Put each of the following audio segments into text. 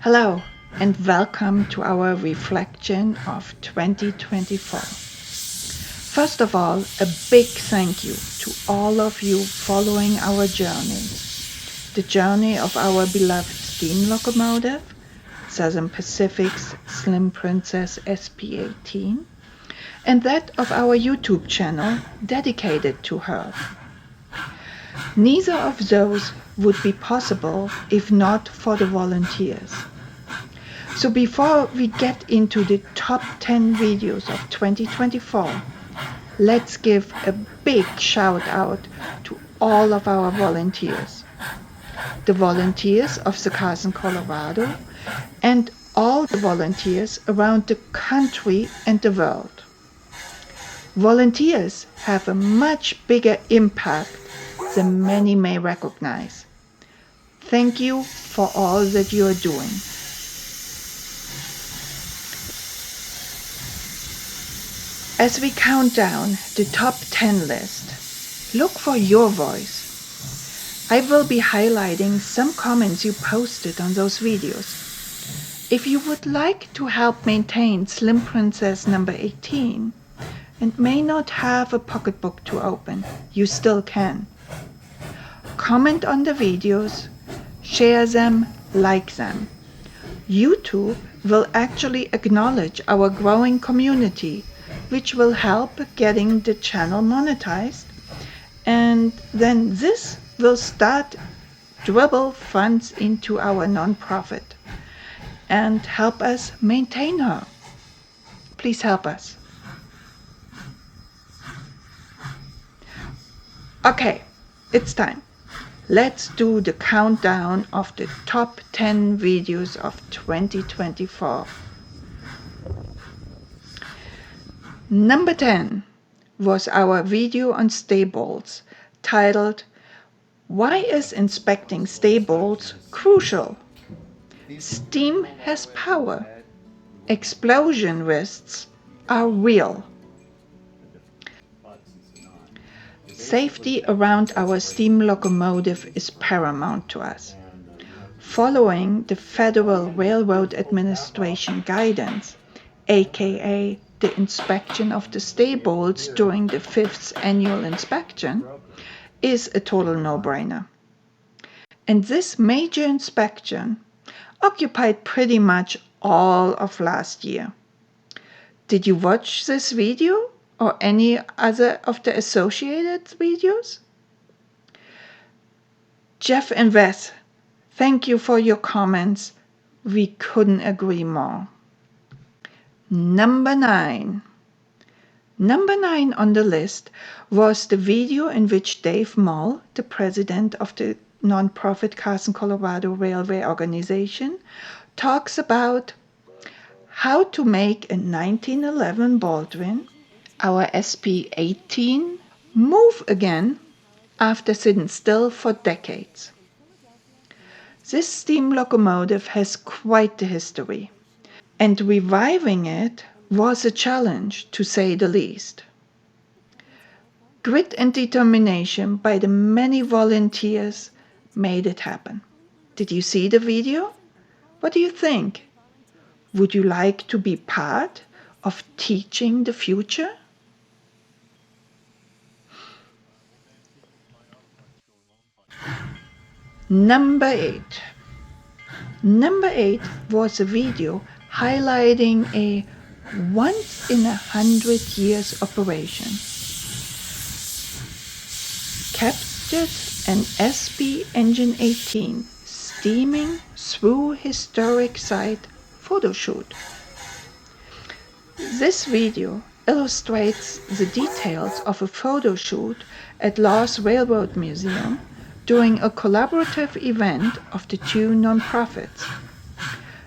Hello and welcome to our reflection of 2024. First of all, a big thank you to all of you following our journey. The journey of our beloved steam locomotive, Southern Pacific's Slim Princess SP18, and that of our YouTube channel dedicated to her. Neither of those would be possible if not for the volunteers. So before we get into the top 10 videos of 2024, let's give a big shout out to all of our volunteers. The volunteers of the Carson Colorado and all the volunteers around the country and the world. Volunteers have a much bigger impact than many may recognize. Thank you for all that you are doing. As we count down the top 10 list, look for your voice. I will be highlighting some comments you posted on those videos. If you would like to help maintain Slim Princess number 18 and may not have a pocketbook to open, you still can. Comment on the videos, share them, like them. YouTube will actually acknowledge our growing community, which will help getting the channel monetized, and then this will start dribble funds into our nonprofit and help us maintain her. Please help us. Okay, it's time. Let's do the countdown of the top 10 videos of 2024. Number 10 was our video on stay bolts titled, "Why is inspecting stay bolts crucial? Steam has power. Explosion risks are real." Safety around our steam locomotive is paramount to us. Following the Federal Railroad Administration guidance, aka the inspection of the stay bolts during the 5th annual inspection, is a total no-brainer. And this major inspection occupied pretty much all of last year. Did you watch this video or any other of the associated videos? Jeff and Wes, thank you for your comments. We couldn't agree more. Number 9. Number 9 on the list was the video in which Dave Mull, the president of the nonprofit Carson Colorado Railway Organization, talks about how to make a 1911 Baldwin, our SP18, move again after sitting still for decades. This steam locomotive has quite the history, and reviving it was a challenge, to say the least. Grit and determination by the many volunteers made it happen. Did you see the video? What do you think? Would you like to be part of teaching the future? Number 8. Number 8 was a video highlighting a once-in-100 years operation. Captured an SP Engine 18 steaming through historic site photo shoot. This video illustrates the details of a photo shoot at Law's Railroad Museum during a collaborative event of the two nonprofits.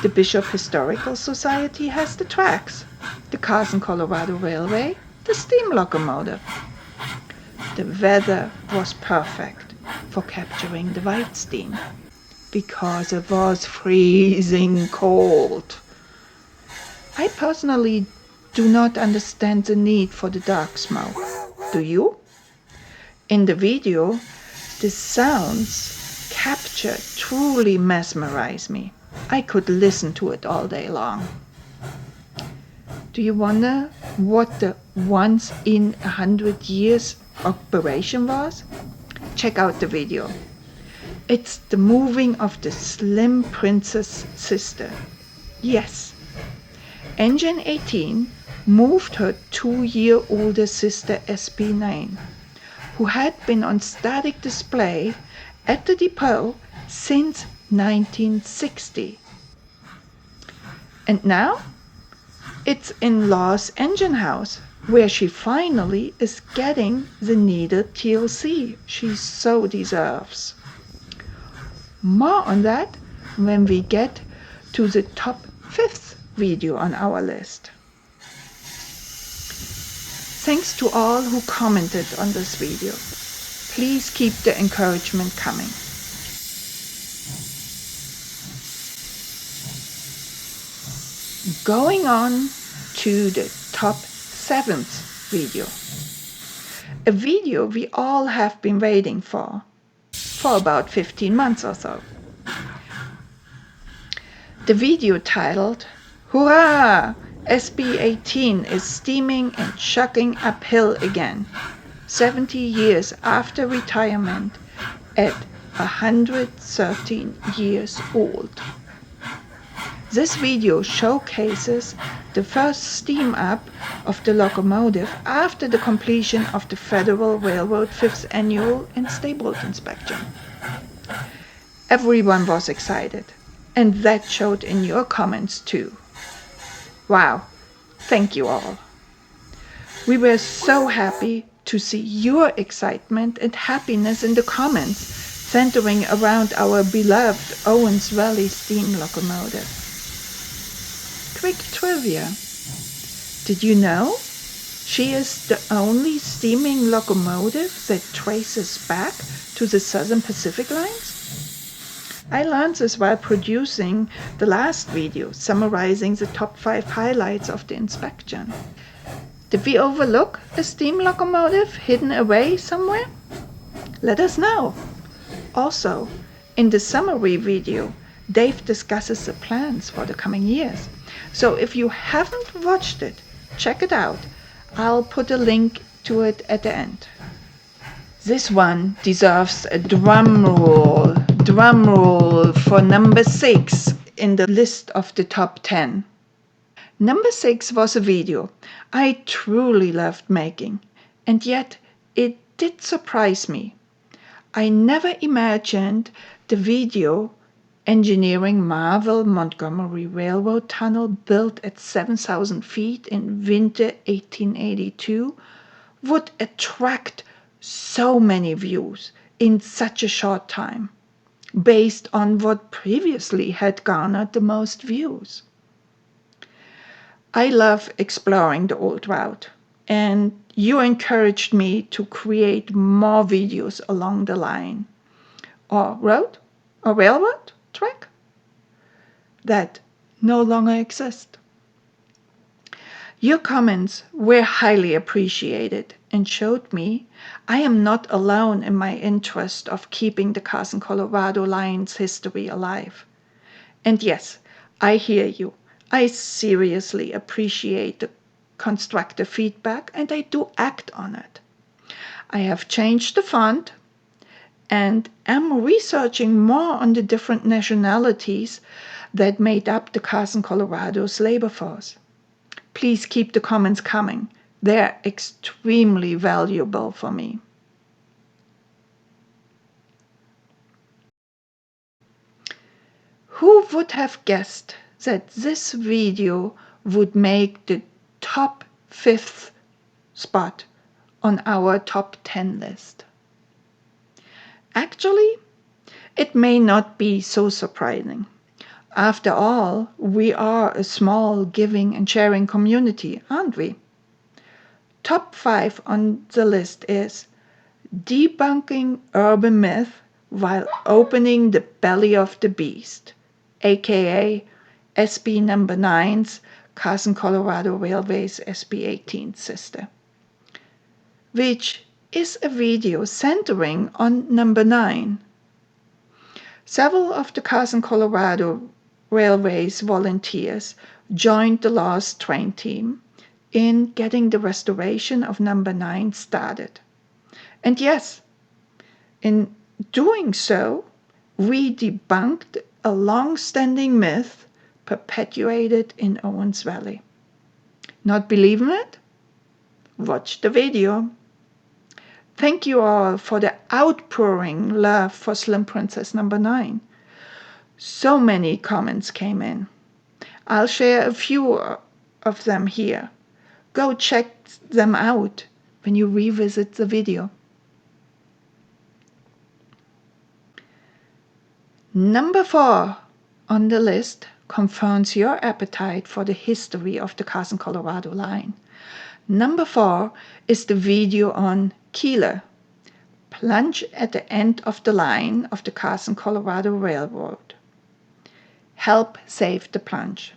The Bishop Historical Society has the tracks, the Carson Colorado Railway, the steam locomotive. The weather was perfect for capturing the white steam because it was freezing cold. I personally do not understand the need for the dark smoke. Do you? In the video, the sounds capture truly mesmerized me. I could listen to it all day long. Do you wonder what the once in 100 years operation was? Check out the video. It's the moving of the slim princess sister. Yes, Engine 18 moved her 2-year older sister SB9, who had been on static display at the depot since 1960. And now it's in Law's engine house, where she finally is getting the needed TLC she so deserves. More on that when we get to the top 5th video on our list. Thanks to all who commented on this video. Please keep the encouragement coming. Going on to the top 7th video. A video we all have been waiting for about 15 months or so. The video titled, "Hurrah! SB18 is steaming and chugging uphill again, 70 years after retirement at 113 years old." This video showcases the first steam up of the locomotive after the completion of the Federal Railroad 5th Annual and Stability Inspection. Everyone was excited, and that showed in your comments too. Wow, thank you all. We were so happy to see your excitement and happiness in the comments centering around our beloved Owens Valley steam locomotive. Quick trivia. Did you know she is the only steaming locomotive that traces back to the Southern Pacific lines? I learned this while producing the last video summarizing the top 5 highlights of the inspection. Did we overlook a steam locomotive hidden away somewhere? Let us know. Also, in the summary video, Dave discusses the plans for the coming years. So if you haven't watched it, check it out. I'll put a link to it at the end. This one deserves a drum roll for number 6 in the list of the top 10. Number 6 was a video I truly loved making, and yet it did surprise me. I never imagined the video engineering Marvel Montgomery Railroad Tunnel built at 7,000 feet in winter 1882 would attract so many views in such a short time, based on what previously had garnered the most views. I love exploring the old route, and you encouraged me to create more videos along the line, or road, or railroad track that no longer exist. Your comments were highly appreciated and showed me I am not alone in my interest of keeping the Carson Colorado line's history alive. And yes, I hear you. I seriously appreciate the constructive feedback, and I do act on it. I have changed the font and am researching more on the different nationalities that made up the Carson Colorado's labor force. Please keep the comments coming. They're extremely valuable for me. Who would have guessed that this video would make the top 5th spot on our top 10 list? Actually, it may not be so surprising. After all, we are a small giving and sharing community, aren't we? Top 5 on the list is debunking urban myth while opening the belly of the beast, aka SB number 9's Carson Colorado Railway's SB18 sister, which is a video centering on number 9. Several of the Carson Colorado Railway's volunteers joined the lost train team in getting the restoration of number 9 started. And yes, in doing so, we debunked a long-standing myth perpetuated in Owens Valley. Not believing it? Watch the video. Thank you all for the outpouring love for Slim Princess number 9. So many comments came in. I'll share a few of them here. Go check them out when you revisit the video. Number 4 on the list confirms your appetite for the history of the Carson Colorado line. Number 4 is the video on Keeler, plunge at the end of the line of the Carson Colorado Railroad. Help save the plunge.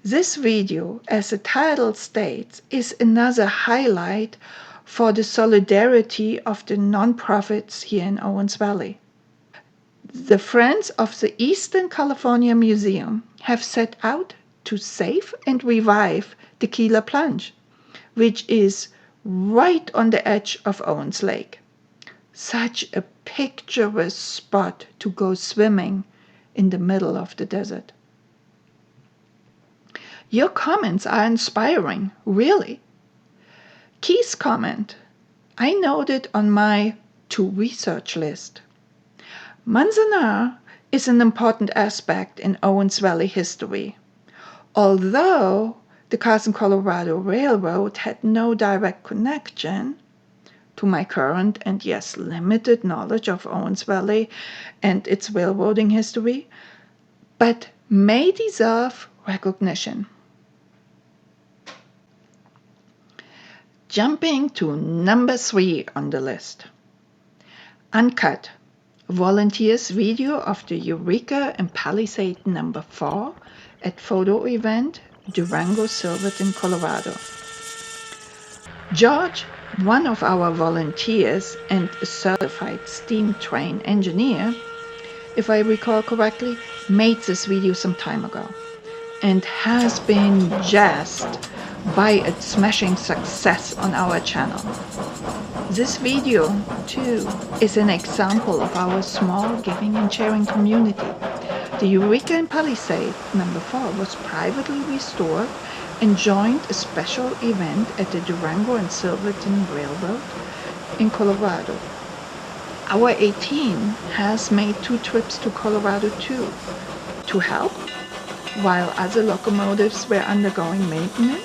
This video, as the title states, is another highlight for the solidarity of the nonprofits here in Owens Valley. The Friends of the Eastern California Museum have set out to save and revive the Keeler Plunge, which is right on the edge of Owens Lake. Such a picturesque spot to go swimming in the middle of the desert. Your comments are inspiring, really. Keith's comment, I noted on my to-research list. Manzanar is an important aspect in Owens Valley history. Although the Carson Colorado Railroad had no direct connection to my current and yes, limited knowledge of Owens Valley and its railroading history, but may deserve recognition. Jumping to number 3 on the list. Uncut. Volunteers video of the Eureka and Palisade number 4 at photo event Durango Silverton, Colorado. George, one of our volunteers and a certified steam train engineer, if I recall correctly, made this video some time ago and has been jazzed by its smashing success on our channel. This video, too, is an example of our small giving and sharing community. The Eureka and Palisade number 4 was privately restored and joined a special event at the Durango and Silverton Railroad in Colorado. Our 18 has made 2 trips to Colorado too, to help while other locomotives were undergoing maintenance,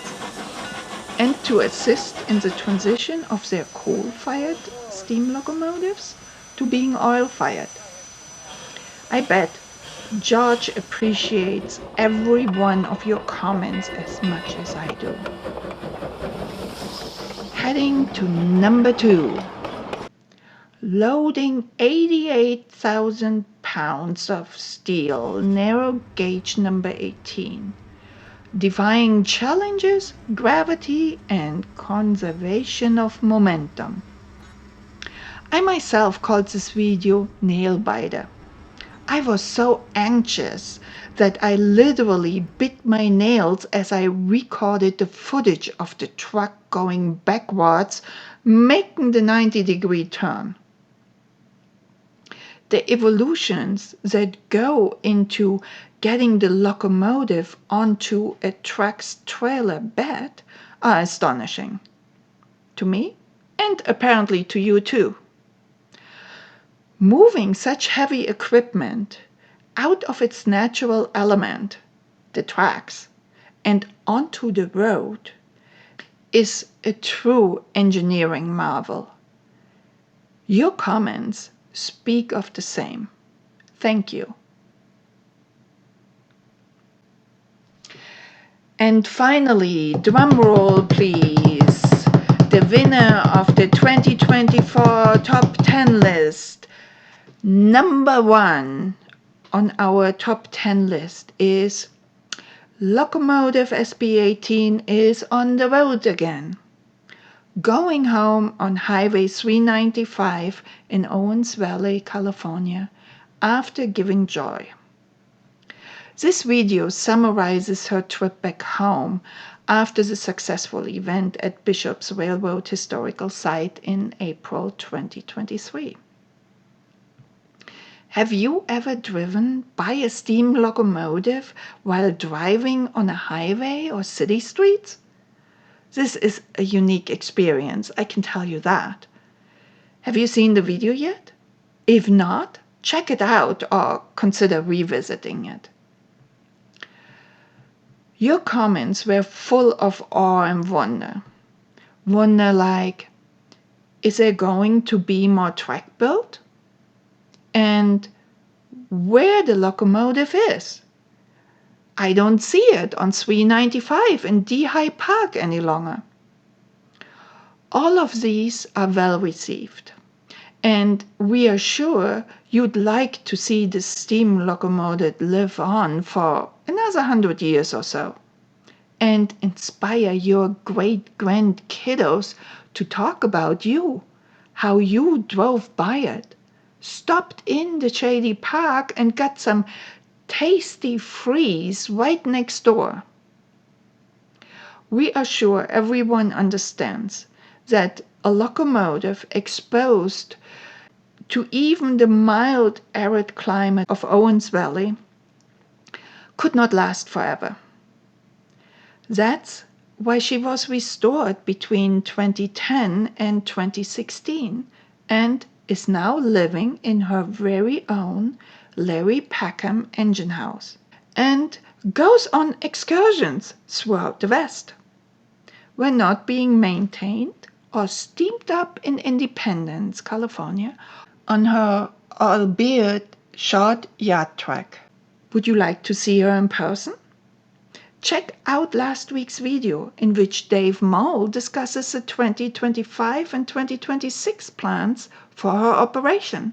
and to assist in the transition of their coal-fired steam locomotives to being oil-fired. I bet George appreciates every one of your comments as much as I do. Heading to number 2. Loading 88,000 pounds of steel, narrow gauge number 18. Defying challenges, gravity, and conservation of momentum. I myself called this video Nail Biter. I was so anxious that I literally bit my nails as I recorded the footage of the truck going backwards, making the 90-degree turn. The evolutions that go into getting the locomotive onto a truck's trailer bed are astonishing. To me, and apparently to you too. Moving such heavy equipment out of its natural element, the tracks, and onto the road is a true engineering marvel. Your comments speak of the same. Thank you. And finally, drum roll please, the winner of the 2024 Top 10 list. Number 1 on our Top 10 list is Locomotive SB18 is on the road again. Going home on Highway 395 in Owens Valley, California, after giving joy. This video summarizes her trip back home after the successful event at Bishop's Railroad Historical Site in April 2023. Have you ever driven by a steam locomotive while driving on a highway or city streets? This is a unique experience, I can tell you that. Have you seen the video yet? If not, check it out or consider revisiting it. Your comments were full of awe and wonder. Wonder like, is there going to be more track built? And where the locomotive is? I don't see it on 395 in High Park any longer. All of these are well received, and we are sure you'd like to see the steam locomotive live on for another 100 years or so, and inspire your great-grand kiddos to talk about you, how you drove by it, stopped in the shady park and got some tasty freeze right next door. We are sure everyone understands that a locomotive exposed to even the mild arid climate of Owens Valley could not last forever. That's why she was restored between 2010 and 2016 and is now living in her very own Larry Packham engine house and goes on excursions throughout the West. We're not being maintained or steamed up in Independence, California, on her albeit short yacht track. Would you like to see her in person? Check out last week's video in which Dave Moll discusses the 2025 and 2026 plans for her operation.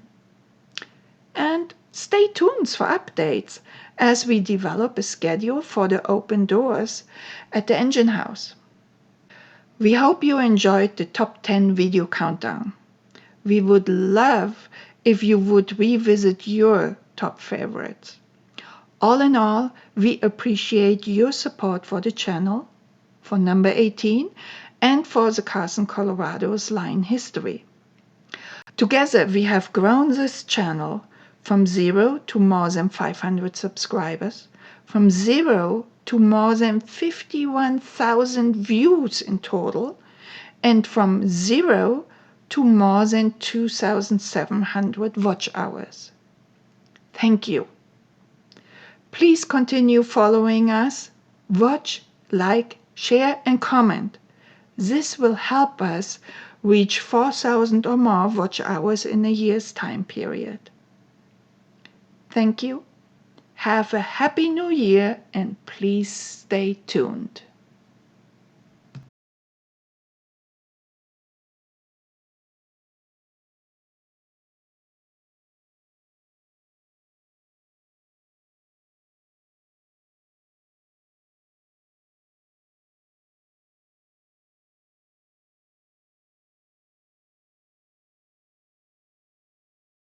And stay tuned for updates as we develop a schedule for the open doors at the engine house. We hope you enjoyed the top 10 video countdown. We would love if you would revisit your top favorites. All in all, we appreciate your support for the channel, for number 18, and for the Carson Colorado's line history. Together, we have grown this channel from 0 to more than 500 subscribers, from 0 to more than 51,000 views in total, and from 0 to more than 2,700 watch hours. Thank you. Please continue following us. Watch, like, share, and comment. This will help us reach 4,000 or more watch hours in a year's time period. Thank you. Have a happy new year and please stay tuned.